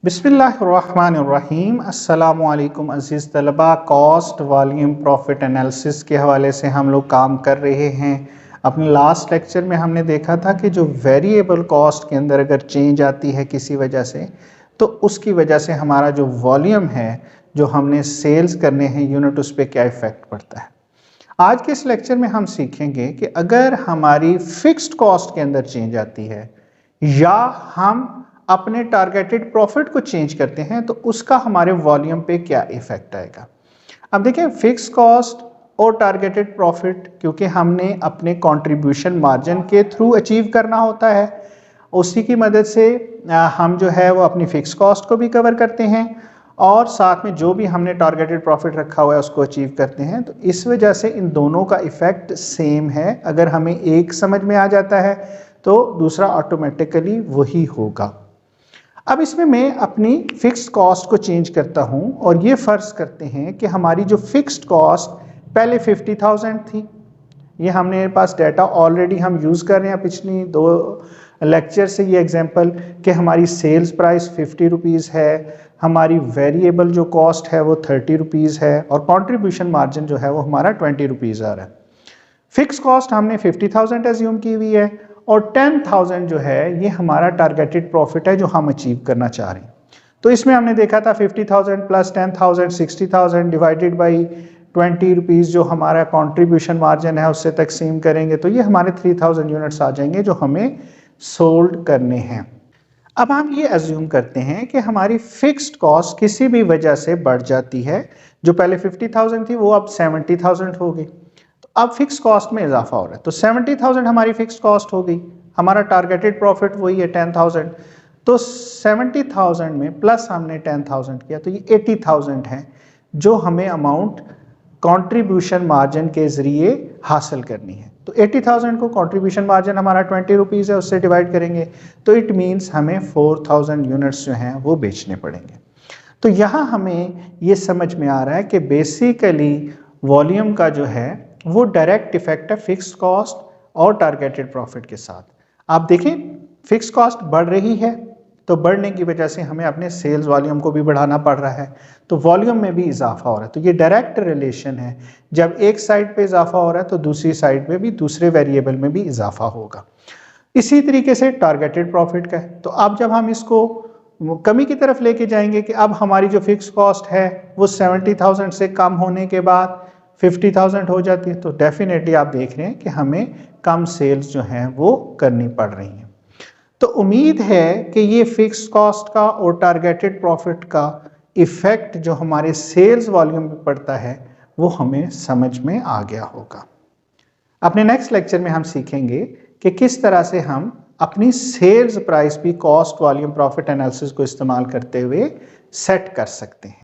बिस्मिल्लाहिर्रहमानिर्रहीम। अस्सलामुअलैकुम अज़ीज़ तलबा। कॉस्ट वॉल्यूम प्रॉफिट एनालिसिस के हवाले से हम लोग काम कर रहे हैं। अपने लास्ट लेक्चर में हमने देखा था कि जो वेरिएबल कॉस्ट के अंदर अगर चेंज आती है किसी वजह से, तो उसकी वजह से हमारा जो वॉल्यूम है, जो हमने सेल्स करने हैं यूनिट, उस पर क्या इफ़ेक्ट पड़ता है। आज के इस लेक्चर में हम सीखेंगे कि अगर हमारी फिक्स्ड कॉस्ट के अंदर चेंज आती है या हम अपने टारगेटेड प्रॉफिट को चेंज करते हैं, तो उसका हमारे वॉल्यूम पे क्या इफेक्ट आएगा। अब देखें, फिक्स कॉस्ट और टारगेटेड प्रॉफिट क्योंकि हमने अपने कंट्रीब्यूशन मार्जिन के थ्रू अचीव करना होता है, उसी की मदद से हम जो है वो अपनी फिक्स कॉस्ट को भी कवर करते हैं और साथ में जो भी हमने टारगेटेड प्रॉफिट रखा हुआ है उसको अचीव करते हैं। तो इस वजह से इन दोनों का इफेक्ट सेम है। अगर हमें एक समझ में आ जाता है तो दूसरा ऑटोमेटिकली वही होगा। अब इसमें मैं अपनी फिक्स्ड कॉस्ट को चेंज करता हूं और ये फर्ज करते हैं कि हमारी जो फिक्स्ड कॉस्ट पहले 50,000 थी, ये हमने पास डाटा ऑलरेडी हम यूज़ कर रहे हैं पिछली दो लेक्चर से। ये एग्जांपल कि हमारी सेल्स प्राइस 50 रुपीज़ है, हमारी वेरिएबल जो कॉस्ट है वो 30 रुपीज़ है और कंट्रीब्यूशन मार्जिन जो है वो हमारा 20 रुपीज़ आ रहा है। फिक्स कॉस्ट हमने 50,000 एज्यूम की हुई है और 10,000 जो है ये हमारा टारगेटेड प्रॉफिट है जो हम अचीव करना चाह रहे हैं। तो इसमें हमने देखा था 50,000 प्लस 10,000 60,000 डिवाइडेड बाई 20 रुपीज़ जो हमारा कंट्रीब्यूशन मार्जिन है उससे तकसीम करेंगे तो ये हमारे 3,000 यूनिट्स आ जाएंगे जो हमें सोल्ड करने हैं। अब हम ये अज्यूम करते हैं कि हमारी फिक्स्ड कॉस्ट किसी भी वजह से बढ़ जाती है। जो पहले 50,000 थी वो अब 70,000 हो गई, तो अब फिक्स कॉस्ट में इजाफा हो रहा है। तो 70,000 हमारी फिक्स कॉस्ट हो गई, हमारा टारगेटेड प्रॉफिट वही है 10,000। तो 70,000 में प्लस हमने 10,000 किया तो ये 80,000 है जो हमें अमाउंट कंट्रीब्यूशन मार्जिन के जरिए हासिल करनी है। तो 80,000 को कंट्रीब्यूशन मार्जिन हमारा 20 रुपीज़ है, उससे डिवाइड करेंगे तो इट मीन्स हमें 4,000 यूनिट्स जो हैं वो बेचने पड़ेंगे। तो यहाँ हमें ये समझ में आ रहा है कि बेसिकली वॉल्यूम का जो है वो डायरेक्ट इफेक्ट है फिक्स कॉस्ट और टारगेटेड प्रॉफिट के साथ। आप देखें, फिक्स कॉस्ट बढ़ रही है तो बढ़ने की वजह से हमें अपने सेल्स वॉल्यूम को भी बढ़ाना पड़ रहा है, तो वॉल्यूम में भी इजाफा हो रहा है। तो ये डायरेक्ट रिलेशन है, जब एक साइड पे इजाफा हो रहा है तो दूसरी साइड पे भी, दूसरे वेरिएबल में भी इजाफा होगा। इसी तरीके से टारगेटेड प्रॉफिट का है। तो अब जब हम इसको कमी की तरफ लेके जाएंगे कि अब हमारी जो फिक्स कॉस्ट है वो 70,000 से कम होने के बाद 50,000 हो जाती है, तो डेफिनेटली आप देख रहे हैं कि हमें कम सेल्स जो हैं वो करनी पड़ रही हैं। तो उम्मीद है कि ये फिक्स कॉस्ट का और टारगेटेड प्रॉफिट का इफेक्ट जो हमारे सेल्स वॉल्यूम पे पड़ता है वो हमें समझ में आ गया होगा। अपने नेक्स्ट लेक्चर में हम सीखेंगे कि किस तरह से हम अपनी सेल्स प्राइस भी कॉस्ट वॉल्यूम प्रॉफिट एनालिसिस को इस्तेमाल करते हुए सेट कर सकते हैं।